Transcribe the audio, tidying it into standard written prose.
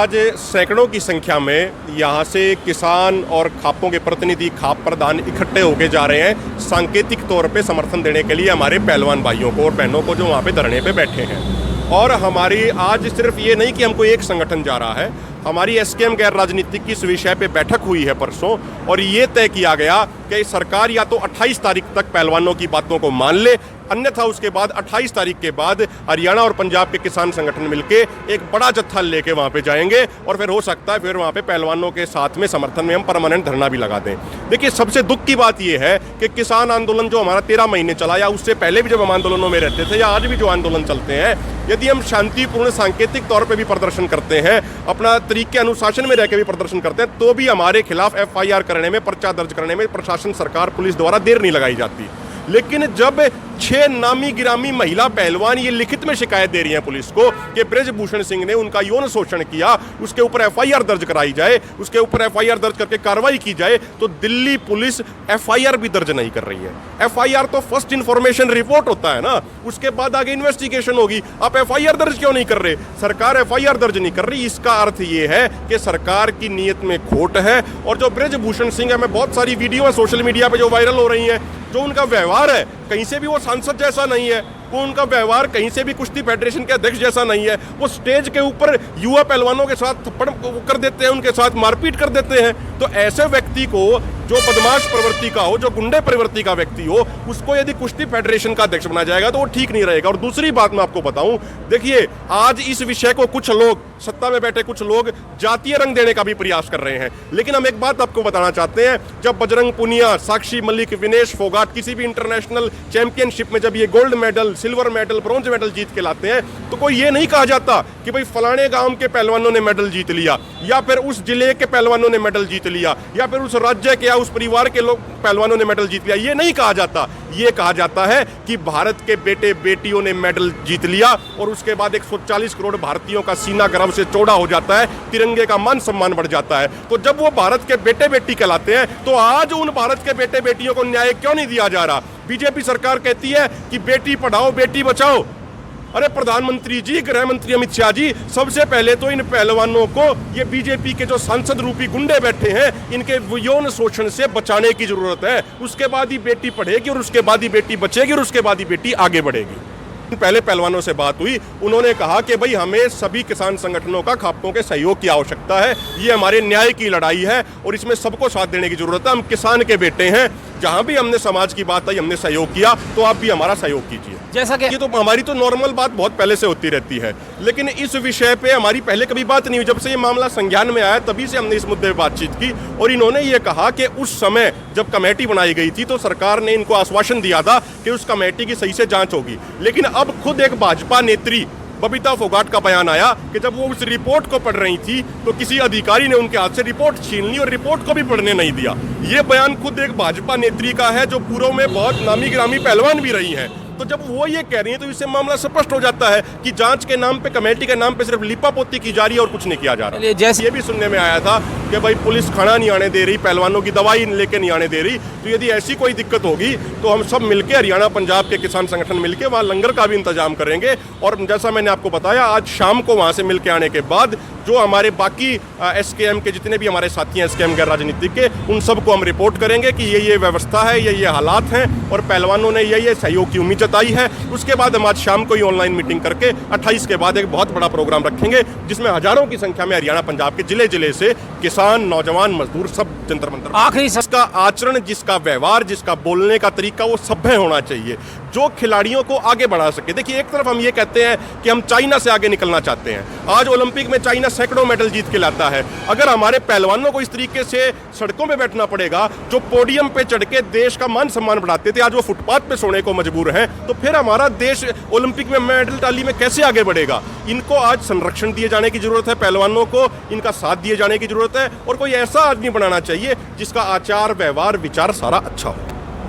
आज सैकड़ों की संख्या में यहाँ से किसान और खापों के प्रतिनिधि, खाप प्रधान इकट्ठे होके जा रहे हैं सांकेतिक तौर पे समर्थन देने के लिए हमारे पहलवान भाइयों को और बहनों को जो वहाँ पे धरने पे बैठे हैं। और हमारी आज सिर्फ ये नहीं कि हमको एक संगठन जा रहा है, हमारी एसकेएम गैर राजनीतिक की इस विषय पे बैठक हुई है परसों, और ये तय किया गया कि सरकार या तो 28 तारीख तक पहलवानों की बातों को मान ले, अन्यथा उसके बाद 28 तारीख के बाद हरियाणा और पंजाब के किसान संगठन मिलके एक बड़ा जत्था लेके वहाँ पे जाएंगे और फिर हो सकता है फिर वहाँ पे पहलवानों के साथ में समर्थन में हम परमानेंट धरना भी लगा दें। देखिए, सबसे दुख की बात यह है कि किसान आंदोलन जो हमारा 13 महीने चला, या उससे पहले भी जब हम आंदोलनों में रहते थे, या आज भी जो आंदोलन चलते हैं, यदि हम शांतिपूर्ण सांकेतिक तौर पर भी प्रदर्शन करते हैं, अपना तरीके अनुशासन में रह के भी प्रदर्शन करते हैं, तो भी हमारे खिलाफ FIR करने में, पर्चा दर्ज करने में प्रशासन, सरकार, पुलिस द्वारा देर नहीं लगाई जाती। लेकिन जब 6 नामी गिरामी महिला पहलवान ये लिखित में शिकायत दे रही हैं पुलिस को कि बृजभूषण सिंह ने उनका यौन शोषण किया, उसके ऊपर FIR दर्ज कराई जाए, उसके ऊपर FIR दर्ज करके कार्रवाई की जाए, तो दिल्ली पुलिस FIR भी दर्ज नहीं कर रही है। FIR तो फर्स्ट इंफॉर्मेशन रिपोर्ट होता है ना, उसके बाद आगे इन्वेस्टिगेशन होगी। आप FIR दर्ज क्यों नहीं कर रहे? सरकार FIR दर्ज नहीं कर रही, इसका अर्थ ये है कि सरकार की नीयत में खोट है। और जो बृजभूषण सिंह है, मैं बहुत सारी वीडियो सोशल मीडिया पे जो वायरल हो रही हैं, जो उनका व्यवहार है, कहीं से भी वो सांसद जैसा नहीं है, वो उनका व्यवहार कहीं से भी कुश्ती फेडरेशन के अध्यक्ष जैसा नहीं है। वो स्टेज के ऊपर युवा पहलवानों के साथ थप्पड़ कर देते हैं, उनके साथ मारपीट कर देते हैं। तो ऐसे व्यक्ति को, जो बदमाश प्रवृत्ति का हो, जो गुंडे प्रवृत्ति का व्यक्ति हो, उसको यदि कुश्ती फेडरेशन का अध्यक्ष बनाया जाएगा तो वो ठीक नहीं रहेगा। और दूसरी बात मैं आपको बताऊं, देखिए, आज इस विषय को कुछ लोग, सत्ता में बैठे कुछ लोग, जातीय रंग देने का भी प्रयास कर रहे हैं। लेकिन हम एक बात आपको बताना चाहते हैं, जब बजरंग पुनिया, साक्षी मलिक, विनेश फोगाट किसी भी इंटरनेशनल चैंपियनशिप में जब ये gold medal, silver medal, bronze medal जीत के लाते हैं, तो कोई ये नहीं कहा जाता कि भाई फलाने गांव के पहलवानों ने मेडल जीत लिया, या फिर उस जिले के पहलवानों ने मेडल जीत लिया, या फिर उस राज्य के या उस परिवार के लोग पहलवानों ने मेडल जीत लिया। ये नहीं कहा जाता। ये कहा जाता है कि भारत के बेटे बेटियों ने मेडल जीत लिया, और उसके बाद 140 करोड़ भारतीयों का सीना गर्व से चौड़ा हो जाता है, तिरंगे का मान सम्मान बढ़ जाता है। तो जब वो भारत के बेटे बेटी कहलाते हैं, तो आज उन भारत के बेटे बेटियों को न्याय क्यों नहीं दिया जा रहा? बीजेपी सरकार कहती है कि बेटी पढ़ाओ बेटी बचाओ। अरे प्रधानमंत्री जी, गृह मंत्री अमित शाह जी, सबसे पहले तो इन पहलवानों को, ये बीजेपी के जो सांसद रूपी गुंडे बैठे हैं, इनके यौन शोषण से बचाने की जरूरत है। उसके बाद ही बेटी पढ़ेगी, और उसके बाद ही बेटी बचेगी, और उसके बाद ही बेटी आगे बढ़ेगी। पहले पहलवानों से बात हुई, उन्होंने कहा कि भाई हमें सभी किसान संगठनों का, खापों के सहयोग की आवश्यकता है, ये हमारे न्याय की लड़ाई है और इसमें सबको साथ देने की जरूरत है। हम किसान के बेटे हैं, जहां भी हमने समाज की बात आई, हमने सहयोग किया, तो आप भी हमारा सहयोग कीजिए। जैसा कि ये तो हमारी तो नॉर्मल बात बहुत पहले से होती रहती है, लेकिन इस विषय पे हमारी पहले कभी बात नहीं हुई। जब से ये मामला संज्ञान में आया, तभी से हमने इस मुद्दे पे बातचीत की, और इन्होंने ये कहा कि उस समय जब कमेटी बनाई गई थी, तो सरकार ने इनको आश्वासन दिया था कि उस कमेटी की सही से जांच होगी। लेकिन अब खुद एक भाजपा नेत्री बबीता फोगाट का बयान आया कि जब वो उस रिपोर्ट को पढ़ रही थी, तो किसी अधिकारी ने उनके हाथ से रिपोर्ट छीन ली और रिपोर्ट को भी पढ़ने नहीं दिया। ये बयान खुद एक भाजपा नेत्री का है, जो पूर्व में बहुत नामी गिरामी पहलवान भी रही हैं। तो जब वो ये कह रही है, तो इससे मामला स्पष्ट हो जाता है कि जांच के नाम पे, कमेटी के नाम पे सिर्फ लिपापोती की जा रही है और कुछ नहीं किया जा रहा। जैसे ये भी सुनने में आया था कि भाई पुलिस खाना नहीं आने दे रही, पहलवानों की दवाई लेके नहीं आने दे रही। तो यदि ऐसी कोई दिक्कत होगी, तो हम सब मिलके, हरियाणा पंजाब के किसान संगठन मिलके वहाँ लंगर का भी इंतजाम करेंगे। और जैसा मैंने आपको बताया, आज शाम को वहाँ से मिलके आने के बाद जो हमारे बाकी एसकेएम के जितने भी हमारे साथी हैं, एसकेएम गैर राजनीतिक के, उन सबको हम रिपोर्ट करेंगे कि ये व्यवस्था है, ये हालात हैं, और पहलवानों ने ये सहयोग की उम्मीद जताई है। उसके बाद हम आज शाम को ही ऑनलाइन मीटिंग करके 28 के बाद एक बहुत बड़ा प्रोग्राम रखेंगे, जिसमें हजारों की संख्या में हरियाणा पंजाब के जिले जिले से किसान, नौजवान, मजदूर सब जंतर मंतर। आखिरी जिसका आचरण, जिसका व्यवहार, जिसका बोलने का तरीका, वो सभ्य होना चाहिए, जो खिलाड़ियों को आगे बढ़ा सके। देखिए, एक तरफ हम ये कहते हैं कि हम चाइना से आगे निकलना चाहते हैं। आज ओलंपिक में चाइना सैकड़ों मेडल जीत के लाता है। अगर हमारे पहलवानों को इस तरीके से सड़कों में बैठना पड़ेगा, जो पोडियम पे चढ़ के देश का मान सम्मान बढ़ाते थे, आज वो फुटपाथ पे सोने को मजबूर हैं, तो फिर हमारा देश ओलंपिक में मेडल टाली में कैसे आगे बढ़ेगा? इनको आज संरक्षण दिए जाने की जरूरत है, पहलवानों को इनका साथ दिए जाने की जरूरत है, और कोई ऐसा आदमी बनाना चाहिए जिसका आचार, व्यवहार, विचार सारा अच्छा हो।